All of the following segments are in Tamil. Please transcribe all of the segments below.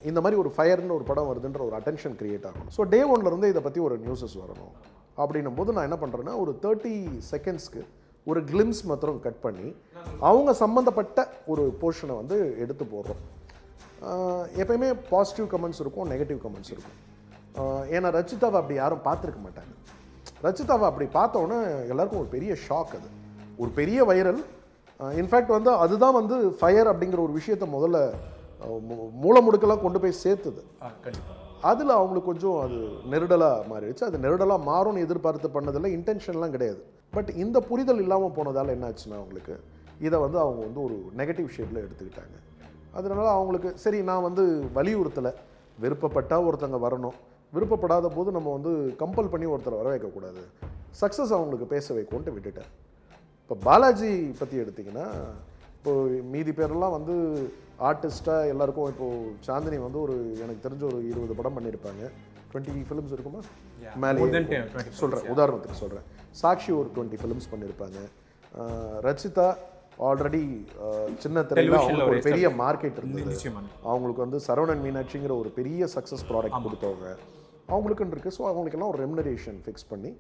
இந்த மாதிரி ஒரு ஃபயர்னு ஒரு படம் வருதுன்ற ஒரு அட்டென்ஷன் கிரியேட் ஆகணும். ஸோ டே ஒன்லேருந்து இதை பற்றி ஒரு நியூஸஸ் வரணும் அப்படின்னும் போது நான் என்ன பண்ணுறேன்னா ஒரு 30 செகண்ட்ஸ்க்கு ஒரு கிளிம்ஸ் மாத்திரம் கட் பண்ணி அவங்க சம்மந்தப்பட்ட ஒரு போர்ஷனை வந்து எடுத்து போடுறோம். எப்பயுமே பாசிட்டிவ் கமெண்ட்ஸ் இருக்கும், நெகட்டிவ் கமெண்ட்ஸ் இருக்கும். ஏன்னா ரச்சிதாவை அப்படி யாரும் பார்த்துருக்க மாட்டாங்க. ரச்சிதாவை அப்படி பார்த்தோன்னே எல்லாருக்கும் ஒரு பெரிய ஷாக், அது ஒரு பெரிய வைரல். இன்ஃபேக்ட் வந்து அதுதான் வந்து ஃபயர் அப்படிங்கிற ஒரு விஷயத்த முதல்ல மூல முடுக்கெல்லாம் கொண்டு போய் சேர்த்துது. அதில் அவங்களுக்கு கொஞ்சம் அது நெருடலாக மாறிடுச்சு. அது நெருடலாக மாறும்னு எதிர்பார்த்து பண்ணதில்லை, இன்டென்ஷன்லாம் கிடையாது. பட் இந்த புரிதல் இல்லாமல் போனதால் என்ன ஆச்சுன்னா அவங்களுக்கு இதை வந்து அவங்க வந்து ஒரு நெகட்டிவ் ஷேடில் எடுத்துக்கிட்டாங்க. அதனால அவங்களுக்கு சரி நான் வந்து வலியுறுத்தலை, விருப்பப்பட்டால் ஒருத்தங்க வரணும், விருப்பப்படாத போது நம்ம வந்து கம்பல் பண்ணி ஒருத்தரை வர வைக்கக்கூடாது, சக்ஸஸ் அவங்களுக்கு பேச வைக்கோன்ட்டு விட்டுட்டேன். இப்போ பாலாஜி பற்றி எடுத்திங்கன்னா இப்போது மீதி பேரெல்லாம் வந்து ஆர்டிஸ்ட்டாக எல்லாருக்கும் இப்போது சாந்தினி வந்து ஒரு எனக்கு தெரிஞ்ச ஒரு 20 படம் பண்ணியிருப்பாங்க, 20 ஃபிலிம்ஸ் இருக்குமா மேலே சொல்கிறேன், உதாரணத்துக்கு சொல்கிறேன். சாக்ஷி ஒரு 20 ஃபிலிம்ஸ் பண்ணியிருப்பாங்க. ரச்சிதா ஆல்ரெடி சின்ன திரையில் அவங்களுக்கு ஒரு பெரிய மார்க்கெட் இருந்தது. அவங்களுக்கு வந்து சரவணன் மீனாட்சிங்கிற ஒரு பெரிய சக்ஸஸ் ப்ராடக்ட் கொடுத்தவங்க அவங்களுக்குன்னு இருக்குது. ஸோ அவங்களுக்கெல்லாம் ஒரு ரெமுனரேஷன் ஃபிக்ஸ் பண்ணி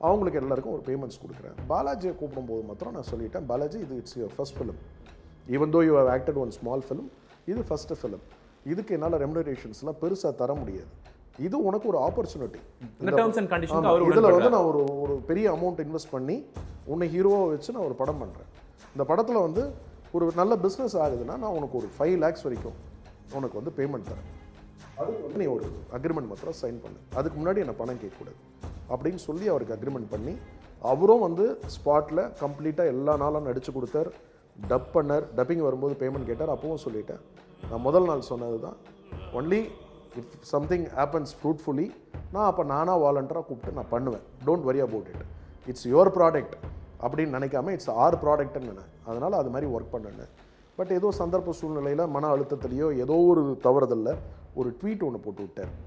அவங்களுக்கு எல்லாருக்கும் ஒரு பேமெண்ட்ஸ் கொடுக்குறேன். பாலாஜியை கூப்பிடும்போது மாத்திரம் நான் சொல்லிட்டேன், பாலாஜி இது it's your first film, even though you have acted one small film, இது ஃபஸ்ட்டு ஃபிலிம், இதுக்கு என்னால் ரெமுனரேஷன்ஸ்லாம் பெருசாக தர முடியாது, இது உனக்கு ஒரு ஆப்பர்ச்சுனிட்டி. இதில் வந்து நான் ஒரு பெரிய அமௌண்ட் இன்வெஸ்ட் பண்ணி உன்னை ஹீரோவாக வச்சு நான் ஒரு படம் பண்ணுறேன். இந்த படத்தில் வந்து ஒரு நல்ல பிஸ்னஸ் ஆகுதுன்னா நான் உனக்கு ஒரு 5 lakhs வரைக்கும் உனக்கு வந்து பேமெண்ட் தரேன், அதுக்கு வந்து நீ ஒரு அக்ரிமெண்ட் மாத்திரம் சைன் பண்ணு, அதுக்கு முன்னாடி என்னை பணம் கேட்கக்கூடாது அப்படின்னு சொல்லி அவருக்கு அக்ரிமெண்ட் பண்ணி அவரும் வந்து ஸ்பாட்டில் கம்ப்ளீட்டாக எல்லா நாளும் நடித்து கொடுத்தார். டப் பண்ணார், டப்பிங் வரும்போது பேமெண்ட் கேட்டார். அப்பவும் சொல்லிட்டேன், நான் முதல் நாள் சொன்னது தான், only if something happens fruitfully நான் அப்போ நானாக வாலண்டராக கூப்பிட்டு நான் பண்ணுவேன், don't worry about it, it's your product அப்படின்னு நினைக்காம இட்ஸ் ஆர் ப்ராடக்ட்னு நினை, அதனால் அது மாதிரி ஒர்க் பண்ணேன். பட் ஏதோ சந்தர்ப்ப சூழ்நிலையில் மன அழுத்தத்துலேயோ ஏதோ ஒரு தவறுதலில் ஒரு ட்வீட் ஒன்று போட்டு விட்டார்.